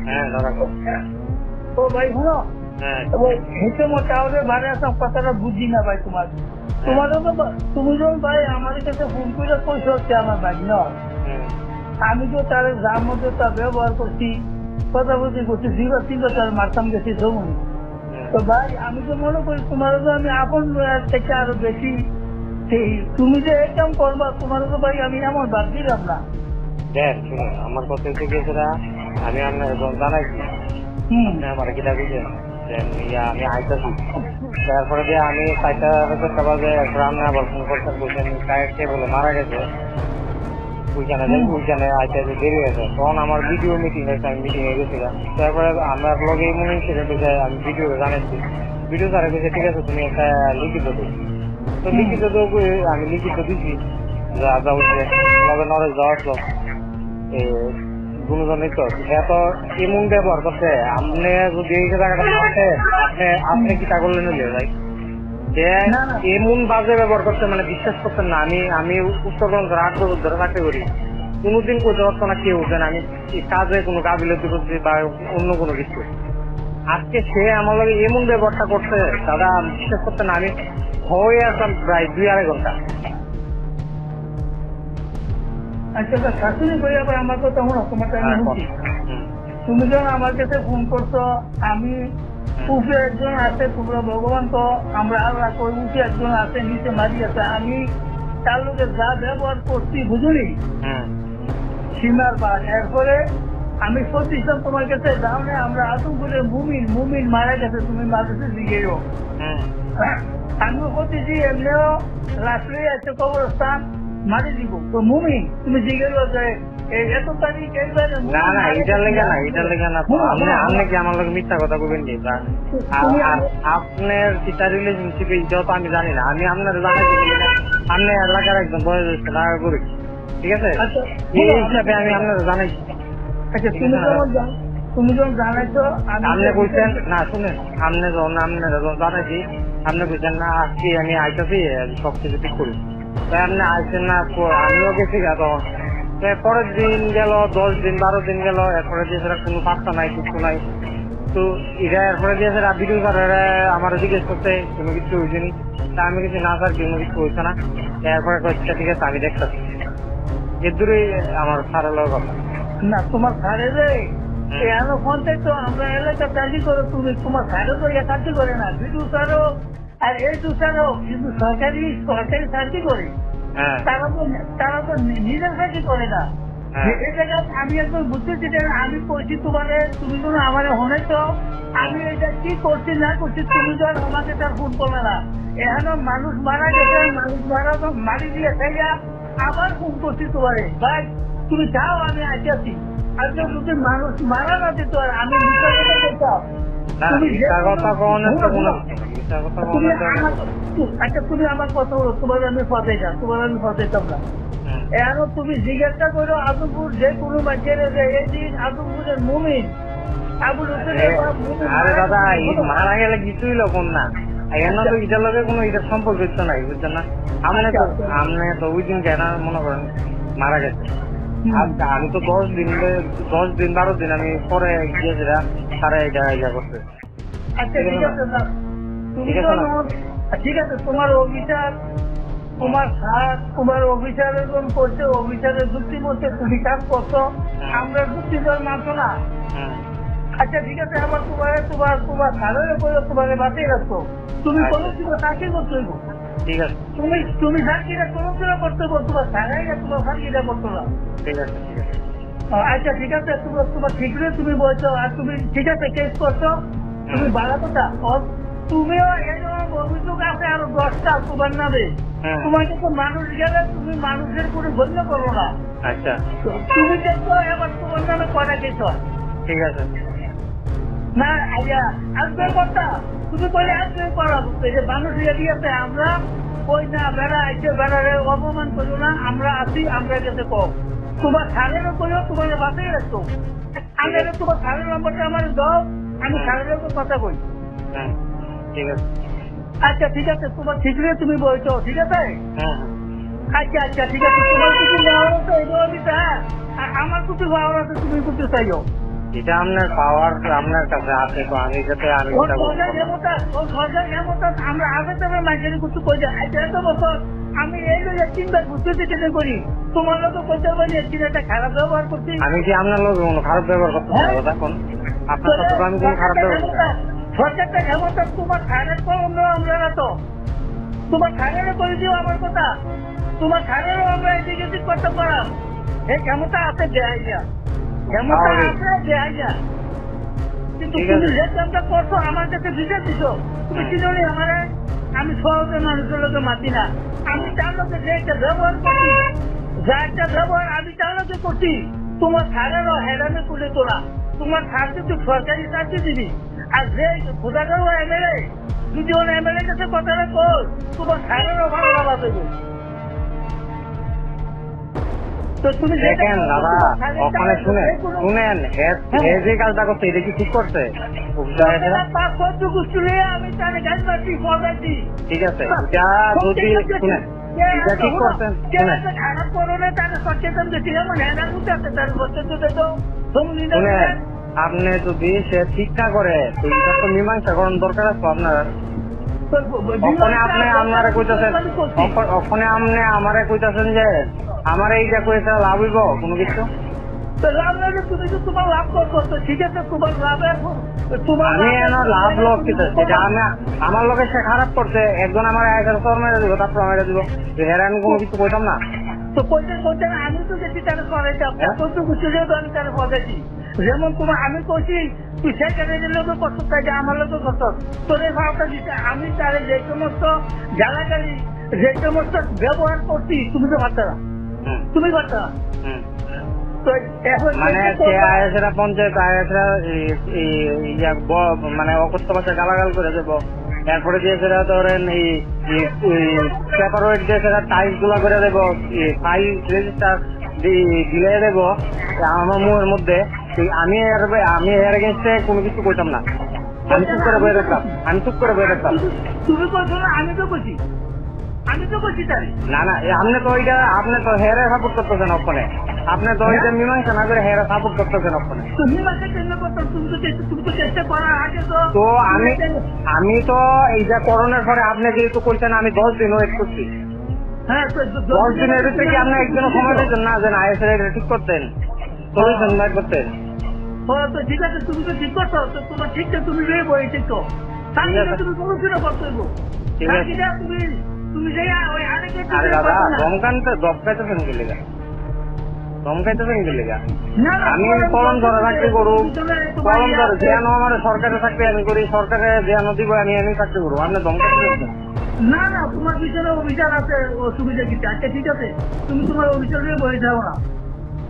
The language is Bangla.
হ্যাঁ দাদা ও ভাই শুনো, হ্যাঁ হেঁটে মোটামুটি ভাড়া সব কথাটা বুঝি না ভাই তোমার। তোমারও তো তুমি যখন ভাই আমার কাছে ফোন করে পয়সা হচ্ছে আমার ভাই না, আমি তো তার যার মধ্যে তা ব্যবহার করছি, কথা বলছি করছি, 0-3 বছর মারতাম গেছি জমুনি। তো ভাই আমি তো মনে করি তোমারও তো আমি আপন থেকে আরো বেশি, তুমি যে এরকম করবা তোমারও তো ভাই আমি এমন ভাব দিলাম না। দেখ শুনুন, আমার কথা হচ্ছে গেছিলা, আমি আপনার জানাইছি, আপনি আমার কিটা বুঝেন যে আমি আইতাছি, তারপরে দিয়ে আমি 4টা বাজে এরপর আপনি আবার ফোন করতেন, বলছেন কে বলে মারা গেছে ওইখানে যাই, ওইখানে আইতে দেরি হয়েছে। তখন আমার ভিডিও মিটিং হয়েছে, আমি মিটিং এ গেছিলাম। তারপরে আমার লগে এমন ইনসিডেন্ট হয়েছে, আমি ভিডিও জানাচ্ছি, ভিডিও তারা গেছে ঠিক আছে তুমি একটা লিখিত দো, তো লিখিত দো, আমি লিখিত দিচ্ছি যা যা হচ্ছে লগে নরেজ যাওয়া আসলো দুজনই। তো এত এমন ব্যবহার করছে, আপনি যদি এই জায়গাটা থাকে আপনি কি তা করলেন ভাই, যে এমন বাজে ব্যবহার করছে মানে বিশ্বাস করতেন না। আমি উত্তরবঙ্গের 8 বছর ধরে চাকরি করি, কোনোদিন করতে পারতো না কেউ যেন আমি কাজে কোনো গাফিলতি করছি বা অন্য কোনো কিছু। আজকে সে আমার লগে এমন ব্যবহারটা করছে দাদা, বিশ্বাস করতেন না। আমি হয়ে আসলাম প্রায় 2-2.5 ঘন্টা। আচ্ছা শাশুড়ি ভাই আবার আমার কথা শোনো, তোমারটা আমি শুনছি। তুমি যখন আমার কাছে ফোন করছো, আমি উপরে একজন আছে, তোমরা ভগবান তো আমরা আল্লাহ করি, উপরে একজন আছে, নিচে মারি আছে, আমি তার লোকের যা ব্যবহার করছি বুঝলি সীমার বার। এরপরে আমি সত্যিছিলাম তোমার কাছে যাও না, আমরা আদম করে মুমিন মারা গেছে, তুমি মানুষের দিকেও আমিও করতেছি, এমনিও রাত্রে আছে কবরস্থান মারি দিব, তো মুমিন তুমি জিজ্ঞেস করছে এত তারিখ না না এটার লেগে না, এটার লেগে না। আপনি কি আমার লোক মিথ্যা কথা বলবেন নি? আপনার চিটা রিলেশনশিপ এটাও তো আমি জানি না। আমি আপনার জানাই আপনি এলাকার একজন বয়োজ্যেষ্ঠ নাগরিক করি, ঠিক আছে? এই হিসাবে আমি আপনার জানাইছি। আচ্ছা তুমি যখন জানাইছো আপনি কইছেন না, শুনেন, আপনি যখন জানাইছি আপনি কইছেন না আজকে আমি আইতাছি সবকিছু ঠিক করি, তাই আপনি আইছেন না, আমিও গেছি তখন। পরের দিন গেল, 10 দিন 12 দিন গেল, এরপরে দিয়েছে কোনো পাত্তা নাই, কিছু নাই। তো এটা এরপরে দিয়েছে ভিডিও স্যার আমার জিজ্ঞেস করতে কোনো কিছু হয়েছে নি, তা আমি কিছু না স্যার কোনো কিছু হয়েছে না। এরপরে কয়েকটা ঠিক আছে আমি দেখতেছি, এর দূরেই আমার স্যারের কথা না। তোমার স্যারে রে এখনো ফোনটাই তো আমরা এলাকা চাকরি করো, তুমি তোমার স্যারও তো ইয়ে চাকরি করে না, ভিডিও স্যারও আর এই দু স্যারও কিন্তু সরকারি চাকরি করে, তারা তো নিজের চাকরি করে না। এই জায়গায় আমি একদম বুঝতেছি যে আমি করছি তোমারে, তুমি কোনো আমার হনেছ, আমি এটা কি করছি না করছি, তুমি তো আমাকে তার ফোন করবে না। এখনো মানুষ মারা গেছে, মানুষ মারা তো মারি দিয়ে খাইয়া আবার ফোন করছি তোমারে, ভাই তুমি যাও আমি আসছি। আজকে যদি মানুষ মারা না যেত আর আমি আচ্ছা তুমি আমার কথা বলো, তোমার আমি ফতেতাম না। এখন তুমি জিজ্ঞাসা করো আদমপুর যে কোনো বাচ্চার এদিন আদমপুরের মুমিন আবুল আরে দাদা মারা গেলে কিছুই লক্ষণ না, এখানে তো এটার লগে কোনো এটার সম্পর্ক হচ্ছে না, বুঝছেন না? আপনি তো ওই দিন কেন মনে করেন মারা গেছে, আমি তো 10 দিন 12 দিন আমি পরে গিয়েছিলাম, তারা এটা করছে। আচ্ছা ঠিক আছে তোমার অফিসার, তোমার স্যার, তোমার অফিসার এরকম করছে, অফিসারের যুক্তি বলছে তুমি কাজ করছো, আমরা যুক্তি মানছো না। আচ্ছা ঠিক আছে, আবার তোমার স্যারের উপরে তোমার বাঁচিয়ে রাখছো, তুমি কোনো কিছু চাকরি করতে হইব, ঠিক আছে? তুমি চাকরিটা কোনো কিছু করতে হইব, তোমার স্যারাইরা তোমার চাকরিটা করতো না, ঠিক আছে? আচ্ছা ঠিক আছে, তোমার ঠিক রে তুমি বলছো, আর তুমি ঠিক আছে কেস করছো, তুমি বাড়াতো না, তুমিও এরকম অভিযোগ আছে আরো 10টা তোমার নামে, তোমাকে তো মানুষ গেলে তুমি মানুষের কোনো গণ্য করো না। আচ্ছা তুমি দেখছো এবার তোমার নামে কয়টা কেস হয়? ঠিক আছে না আসবে কথা তুমি বলে আসবে করা যে মানুষ দিয়েছে, আমরা ওই না বেড়া আইসে বেড়ারে অপমান করো না, আমরা আসি, আমরা গেছে কম, তোমার স্যারেরও করিও, তোমার বাসায় রাখতো, আমি তোমার স্যারের নম্বরটা আমার দাও, আমি স্যারের কথা কই। ঠিক আছে আচ্ছা ঠিক আছে, তোমার ঠিক রে তুমি বলছো, ঠিক আছে? আচ্ছা ঠিক আছে, তোমার কিছু নেওয়ার আছে এগুলো দিতে, হ্যাঁ, আর আমার কিছু নেওয়ার আছে তুমি কিছু চাইও। এটা আপনার পাওয়ার আপনার কাছে আছে, তো আমি যাতে আমি ওর এটা সরকার ক্ষমতা, ওর সরকার ক্ষমতা আমরা আগে তবে মানুষের কিছু কই যায়। এত বছর আমি এই যে তিনবার বুঝতে চেষ্টা করি, তোমার লোক কইতে পারি একটা খারাপ ব্যবহার করছি। আমি কি আপনার লোক কোনো খারাপ ব্যবহার করতে পারবো? দেখুন আপনার সাথে তো আমি কোনো খারাপ ব্যবহার করতে পারবো না। সরকারটা ক্ষমতা তোমার খারাপ করো আমরা না তো, তোমার খারাপও করে দিও আমার কথা, তোমার খারাপও আমরা এদিকে এদিক করতে পারাম। এই ক্ষমতা আছে দেয় যা, ক্ষমতা আছে দেয় যা। কিন্তু ঠিক তুমি আছে। যে কামটা করছো আমার কাছে বিচার দিছো, তুমি কি জানি আমার আমি সহজে মানুষের লোকে মাতি না, আমি তার লোকে যে একটা ব্যবহার করছি, যা একটা ব্যবহার আমি তার লোকে করছি, তোমার সারেরও হেরামে তুলে তোলা, তোমার সারকে তুই সরকারি চাকরি দিবি। আর যে খোদাটাও এমএলএ, যদি ওর এমএলএ কাছে কথাটা কর, তোমার সারেরও ভালো লাগা দেবো। তো তুমি দেখেন দাদা, ওখানে শুনেন শুনেন হে যে কাজটা করছে এটা কি ঠিক করছে? আমি তার গাছ পাচ্ছি ফলাচ্ছি। ঠিক আছে, এটা যদি শুনেন এটা ঠিক করছেন, শুনেন খারাপ করোনা তার সচেতন দিচ্ছি, যেমন হ্যাঁ করতে আছে তার সচেতন তো শুনেন, আপনি যদি সে ঠিক না করে তো এটা তো মীমাংসা করার দরকার আছে আপনার। ওখানে আপনি আমারে কইতাছেন, ওখানে আপনি আমারে কইতাছেন যে আমার এইটা কইতে লাভ হইব কোনো কিছু? লাভ লাগে, তুমি তো তোমার লাভ করছো, ঠিক আছে তোমার লাভে আমি এনার লাভ লোক কিন্তু যেটা আমি আমার লোকের সে খারাপ করছে, একজন আমার 1000 মেরে দিব, তারপর মেরে দিব, হেরে আমি কোনো কিছু কইতাম না। তো কইতে কইতে আমি তো দেখি তারা করাইতাম, কত কিছু আমি তারা বলেছি। যেমন তোমার আমি কইছি তুই সেখানে লোকের কষ্ট চাই, আমার লোকের কষ্ট তোর এই ভাবটা দিতে, আমি তার যে সমস্ত গালাগালি যে সমস্ত ব্যবহার করছি তুমি তো পারত না, তুমি পারত না। তো এখন মানে সে আয়েসেরা পঞ্চায়েত আয়েসেরা মানে অকস্ত ভাষা গালাগাল করে দেবো, এরপরে দিয়ে সেটা ধরেন এই পেপার ওয়েট দিয়ে সেটা টাইস গুলা করে দেবো, ফাইল রেজিস্টার দিলে দেবো আমার মুখের মধ্যে। আমি এর এগেন্স্টে কোনো কিছু করতাম না, আমি চুপ করে বয়ে রাখতাম, আমি চুপ করে বয়ে রাখতাম। তুমি বলছো না, আমি তো বলছি, আমি তো বলছি তাই না না, আপনি তো ওইটা আপনি তো হেরে সাপোর্ট করতেছেন ওখানে, আপনি তো ওইটা মীমাংসা না করে হেরে সাপোর্ট করতেছেন ওখানে। তুমি মাসে চেষ্টা করতো, তুমি তো চেষ্টা করার আগে তো আমি তো এইটা করোনার পরে আপনি যেহেতু করছেন আমি 10 দিন ওয়েট করছি। হ্যাঁ 10 দিনের থেকে আপনি একদিনও সময় দিতেন না যে আইএসএর এটা ঠিক করতেন, সলিউশন বের করতেন। তো ঠিক আছে, তুমি তো ঠিক করছো, তো তোমার ঠিকটা তুমি রে বই ঠিক তো, তাহলে তুমি সলিউশন করতে হবে। ঠিক আছে, তুমি যে ওই আরেকে আরে দাদা দমকাইতেছেন কি লেগা, দমকাইতেছেন কি লেগা? আমি কলম ধরে চাকরি করু, কলম ধরে যেন আমার সরকারের চাকরি আমি করি, সরকারে যেন দিব আমি চাকরি করবো, আপনি দমকাইতেছেন না না, তোমার পিছনে অভিযান আছে, অসুবিধা কিছু। আচ্ছা ঠিক আছে, তুমি তোমার অভিযান নিয়ে বই যাও না।